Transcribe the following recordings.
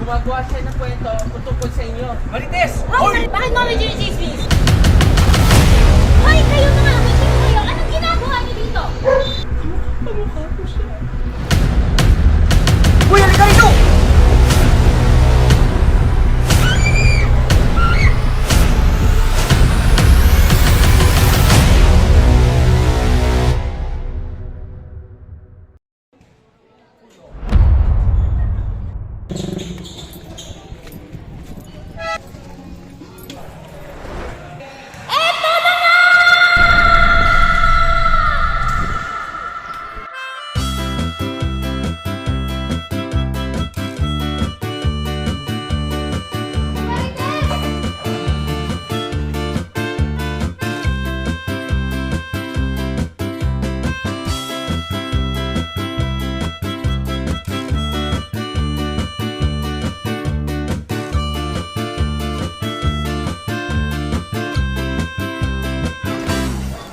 Gumagawa siya ng kwento tungkol sa inyo. Marites! Hoy! Bakit mo medyo yung chismis? Hoy! Kayo mga amoy kayo! Anong ginagawa niyo dito? Pamukha ko siya. Uy, halika rito!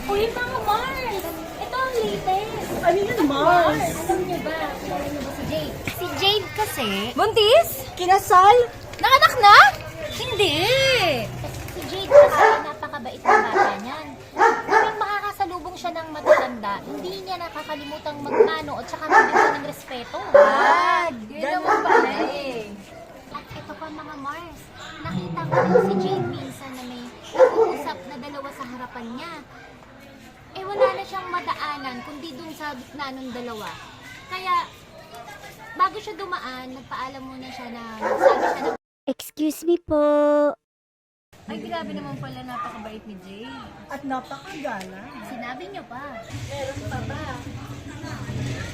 Uy, mga Mars! Ito ang latest! Ano yan, Mars? Alam niyo ba? Kilala niyo ba si Jade? Si Jade kasi... Buntis? Kinasal? Nakanak na? Hindi! Si Jade kasi napakabait na bata niyan. Kapag makakasalubong siya ng matatanda, hindi niya nakakalimutang magmano at saka magbigay ng respeto. Yun naman pala eh. At ito pa mga Mars, nakita ko rin si Jade minsan na may nag-uusap na dalawa sa harapan niya. Eh wala na siyang madaanan kundi dun sa gitna ng dalawa. Kaya bago siya dumaan, nagpaalam muna siya na sabi siya na Excuse me po. ay grabe naman pala napakabait ni Jade. At napakagala. Sinabi niyo pa. Meron pa ba?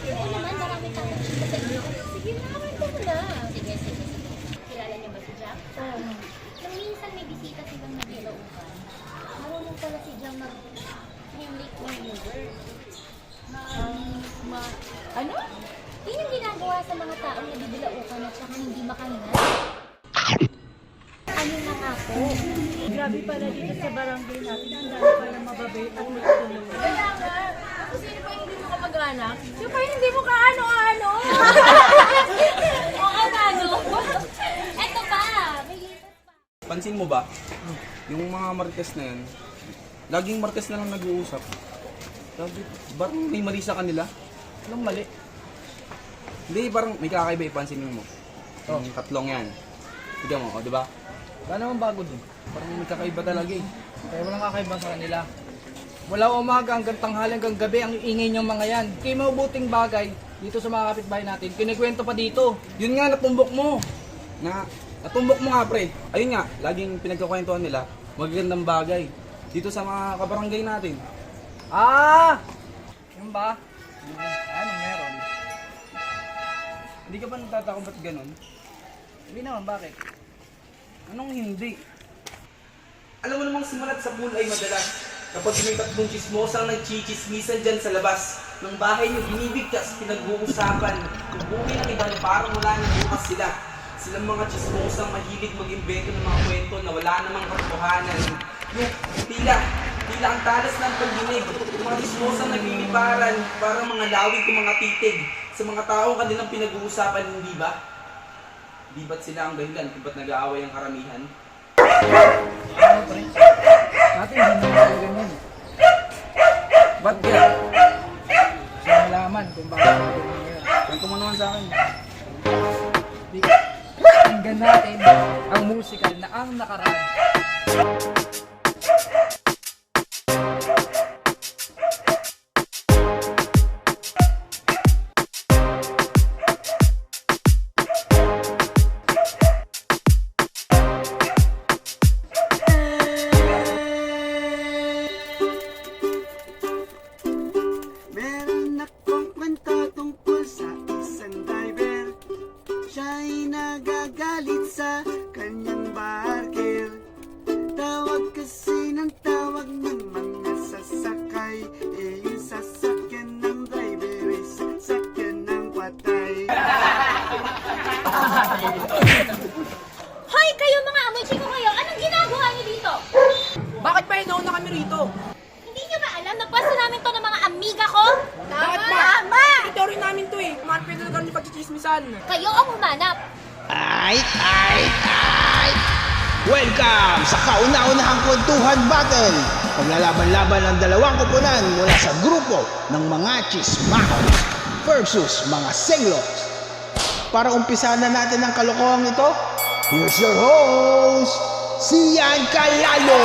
Oo naman, marami kang chika sa inyo. Sige na, kwento mo na. Sige. Kilala niyo ba si Jack? Oo. Nung minsan may bisita silang nag-ilaupan, marunong pala si Jack mag-late maneuver. Ano? Yun yung ginagawa sa mga taong nabibilaukan at saka hindi makahinga. Ano na nga po? Grabe pala dito sa barangay natin. Ang dami pala mababait at magtulong. Kaya nga. Ako sino pa hindi mo kamag-anak? Sino pa hindi mo kaano-ano? Oo, ano? Eto pa! May latest pa. Pansin mo ba? Yung mga marites na yan, laging marites na lang nag-uusap. Sabi, parang may mali sa kanila. Anong mali? Hindi, parang may kakaiba, ipansinin mo. Yung tatlong yan. Tignan mo, o, di ba? Wala naman bago dun. Parang may kakaiba talaga eh. Kaya walang kakaiba sa kanila. Wala umaga hanggang tanghali hanggang gabi ang ingay niyong mga yan. Kaya mabuting bagay dito sa mga kapitbahay natin. Kinikwento pa dito. Yun nga, natumbok mo. Natumbok mo nga, pre. Ayun nga, laging pinagkakwentuhan nila, magagandang bagay. Dito sa mga kabarangay natin. Ah! Yun ba? Ano meron? Hindi ka ba nagtataka ba't ganun? Hindi naman, bakit? Anong hindi? Alam mo namang simulat sa pool ay madalas. Kapag may tatlong chismosang nagchichismisan dyan sa labas ng bahay niyo, binibigkas, pinag-uusapan. Ubuwi ng iba na parang wala nang bukas sila. Silang mga chismosang mahilig mag-imbento ng mga kwento na wala namang katotohanan. Yung tila ang talas ng pagdinig. Yung mga chismosang nagliliparan, parang mga lawig ng mga titig. Sa mga taong kanilang pinag-uusapan, hindi ba? Di ba't sila ang dahilan kung ba't nag-aaway ang karamihan? Ano pa rin? Dati hindi naman ganyan. Ba't kaya? Siya malaman kung bakit ako ganyan. Kwento mo naman sa akin. Pakinggan natin ang musical na ang nakaraan. Meron akong kwento tungkol sa isang driver. Siya'y nagagalit sa kanyang barker. Tawag kasi ng tawag ng mga sasakay. Eh yung sasakyan ng driver ay sasakyan ng patay. Hoy, kayo mga amoy chiko kayo! Anong ginagawa niyo dito? Bakit pa inauna kami rito? Hindi niyo ba alam na pwesto namin to ng mga amiga ko? Bakit ba? Tama! Territory namin to eh. Marpin na kami pagchichismisan. Kayo ang humanap. Welcome sa kauna-unahang kwentuhan battle. Paglalaban-laban ng dalawang koponan mula sa grupo ng mga chismakos versus mga senglos. Para umpisahan na natin ang kalokohan ito, here's your host, si Ian Calalo.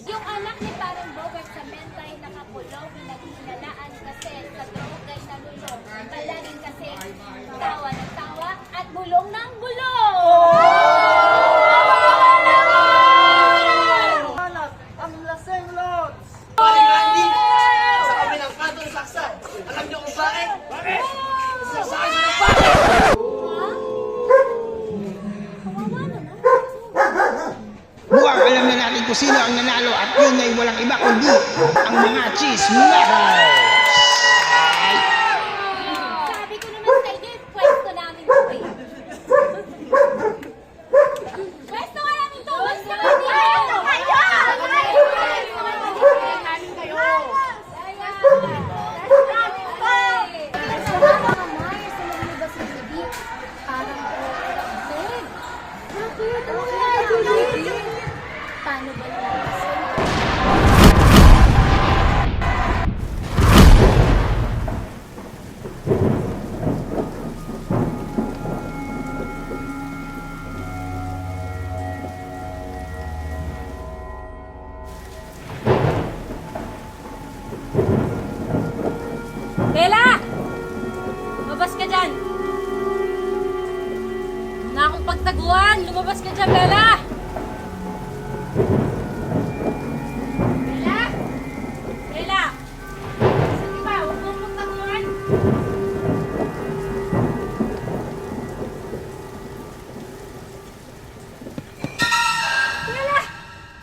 Yung anak ni Parang Bogart sa mentay nakakulong, pinaghinalaan kasi sa drogay nalulong. Palaging kasi tawa ng tawa at bulong ng bulong! Ang laseng lods! Paring Randy, sa kabilang kanto ng saksan. Alam niyo kung bakit? Bakit? Sasakay sa ng bakit? Kawawa naman. Mukhang alam na natin kung sino ang nanalo at yun ay walang iba kundi ang mga chismakos. Sabi ko naman sa inyo, pwesto namin to eh. Pwesto ka namin to! Pwesto ka namin to! Paano ba yan? Bella! Lumabas ka dyan! Na akong pagtaguan! Lumabas ka dyan, Bella! Bella! Bella! Sige ba? Huwag mong pagtaguan! Bella!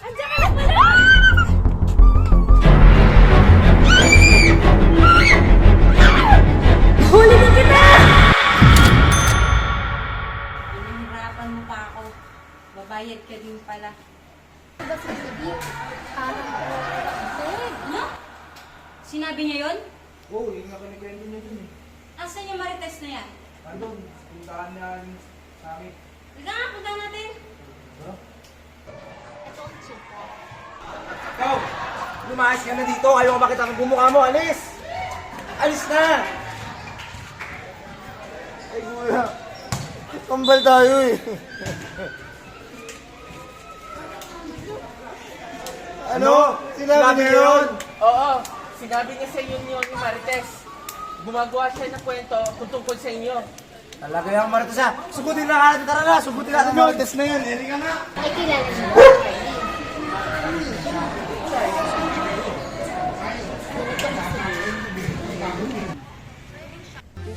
Andiyan ka na pala! Huli na kita! Pinahirapan mo pa ako. Babayad ka din pala. Diba sa gabi, parang Ano? Sinabi niya yun? Oo, yung nga kanikwento niya dun eh. Asan yung marites na yan? Andun, puntaan niya sa amin. Ika nga, punta natin. ito ang chika. Ikaw, lumayas ka na dito. Ayaw ko makita ang bumukha mo. Alis! Alis na! Ay, wala. Kambal tayo eh. Ano? Sinabi niya yun? Oo, sinabi niya sa inyo ni Marites. Gumagawa siya ng kwento kung tungkol sa inyo. Talaga yung Marites ha. Sugutin na natin, tara na. Sugutin natin yun. Marites na yun. Eri ka na. Ay, kilala niyo.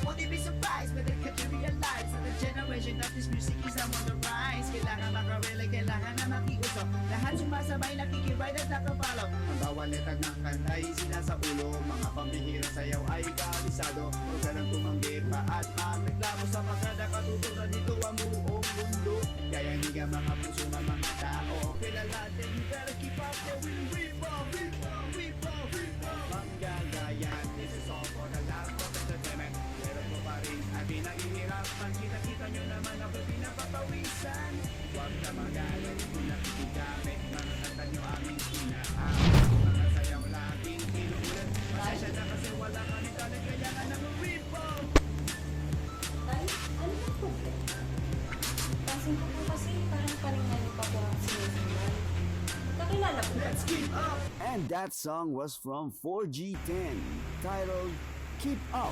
Won't you be surprised when they get to realize that the generation of this music is on the rise? Kailangan makarelay, kailangan na makiusap. Lahat sumasabay, nakikibay at nakapalaw. Ang bawat letag ng kanta ay sinasa ulo. Mga pambihira sayaw ay kabisado. Huwag ka nang tumanggi pa at magreklamo sa mga nakatuturan dito ang buong mundo. Kaya higa mga puso ng mga tao. Kilalatin, you better keep up or we'll rip off, rip off, rip off, rip off. Manggagayan, this is all for the last of entertainment. Pero po pa rin ang pinaghihirapan. Kita-kita nyo naman ako pinapapawisan. Huwag na magalit kung nakikigamit. Mga kanta nyo aming inaamit. Mga sayaw laging inuulit. Pasensya na kasi wala kami talent. Kailangan ng rip off. Tay, ano ba po? Pansin ko po kasi parang paningnan pa po ang sinisimula. Kakilala po ba? And that song was from 4G10, titled Keep Up.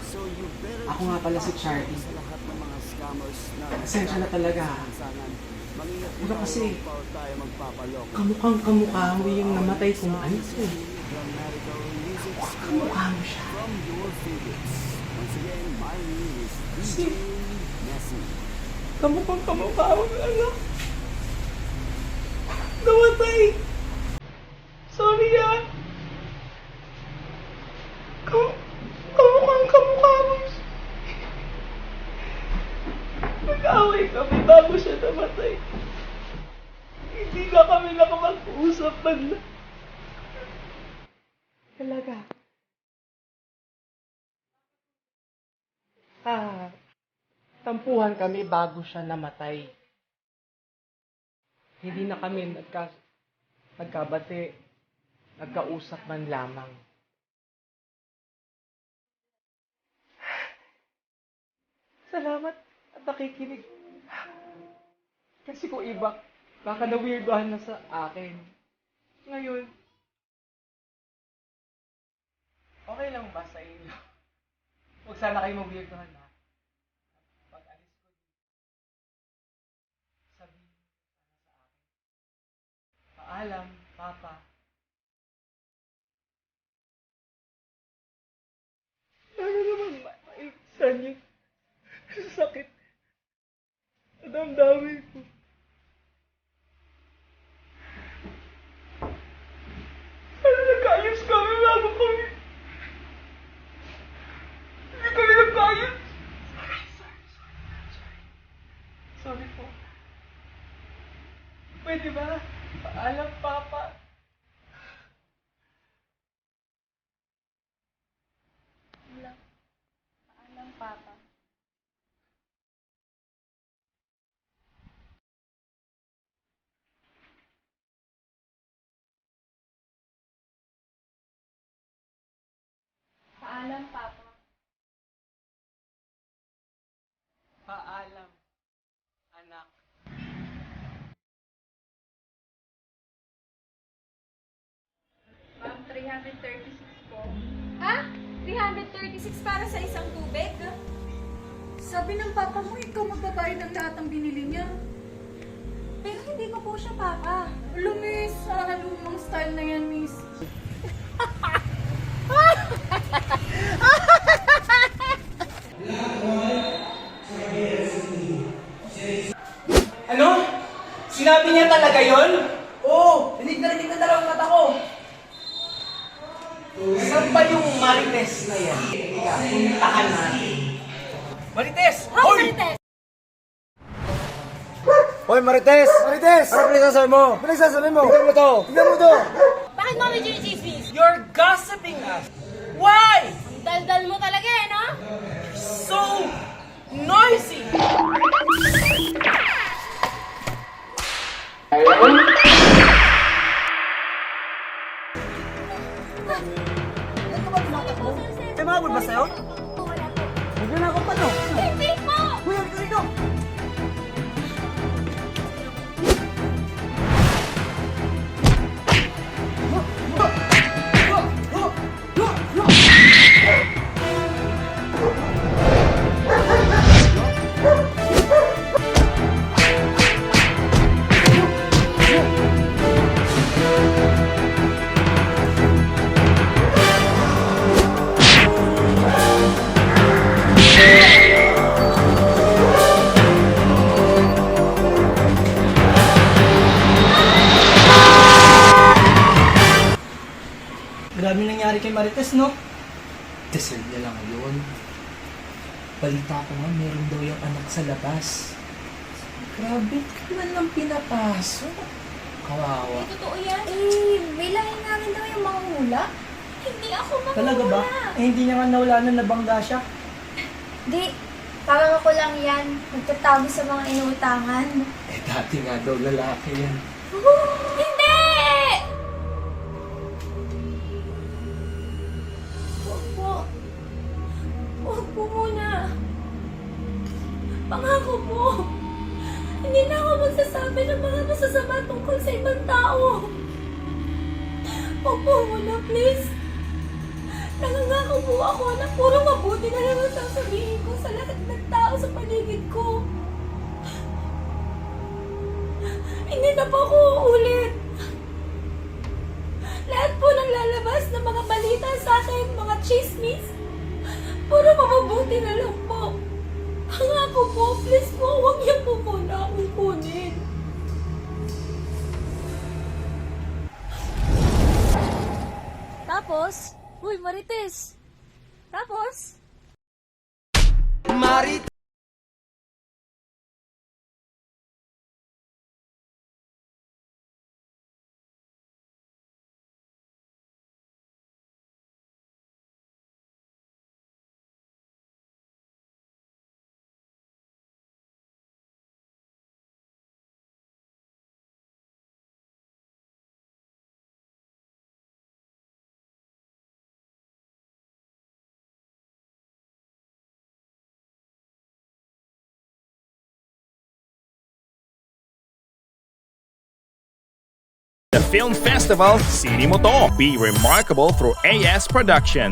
So you better Ako nga pala si Charlie. sa lahat ng mga scammers na Pasensya na talaga. sangan. Mangingat Pero kasi, bawal tayo magpapalok. kamukhang kamukha mo yung namatay kong anak eh. Grammatical music Kamukha mo siya. from your favorites. Once again, my name is DJ Nessie. Kamukhang kamukha mo yung anak. Namatay. Sorry ah. Kamukhang kamukha mo. Nag-away kami bago siya namatay. Hindi na kami nakapag-usap man lang. Talaga. Tampuhan kami bago siya namatay. Hindi na kami nagkabati, nagkausap man lamang. Salamat at nakikinig. Kasi kung iba, baka na-weirdohan na sa akin. Ngayon, okay lang ba sa inyo? Huwag sana kayo ma-weirdohan ha. Pag alis ko dito, sabihin niyo sana sa akin. Paalam, Papa. Ano naman maibsan yun? Sakit. Damdamin ko. Ano nagkaayos kami bago kami? Hindi kami nagkaayos. Sorry po. Pwede ba? Paalam, Papa. Paalam, Papa. Paalam, Papa. Paalam, anak. Ma'am, 336 po. Ha? 336 para sa isang tubig? Sabi ng papa mo, ikaw magbabayad ng lahat ng binili niya. Pero hindi ko po siya papa. Alam, miss, lumang style na yan, miss. Ano? Sinabi niya talaga yon? Oo, rinig na dalawang mata ko. Saan ba yung Marites na yan? Teka, puntahan natin. Marites! Hoy! Hoy, Marites! Marites! Ano pinagsasabi mo? Pinagsasabi mo? Tingnan mo to! Tingnan mo to! Bakit mo may chismis? You're gossiping us! Why? Daldal mo talaga eh, no? So noisy! May mabul ba sa'yo? Wala po. Huwag na ako pa no? Hindi po! Uy, halika dito! Grabe nangyari kay Marites, no? Deserve niya lang yun. Balita ko nga, meron daw yung anak sa labas. Grabe, kailan lang pinapasok? Kawawa. Totoo yan. Eh, bilangin namin daw yung mga hula. Hindi ako mga Talaga ba? Eh, hindi niya nga nawala na nabangga siya. Di, parang ako lang yan. Nagtatago sa mga inuutangan. Eh, dati nga daw lalaki yan. Hindi! Huwag po. Huwag po muna. Pangako po. Hindi na ako magsasabi ng mga masasama tungkol sa ibang tao. Huwag po muna, please. Nangangako po ako na puro mabuti na lang ang sasabihin ko sa lahat ng tao sa paligid ko. Hindi na po ako uulit. Lahat po ng lalabas ng mga balita sa akin, mga chismis, puro mabubuti na lang po. Pangako po, please po, huwag niyo po muna akong kunin. Tapos, uy, Marites. Tapos, Marites! The Film Festival, Sini mo to. Be remarkable through AS Productions.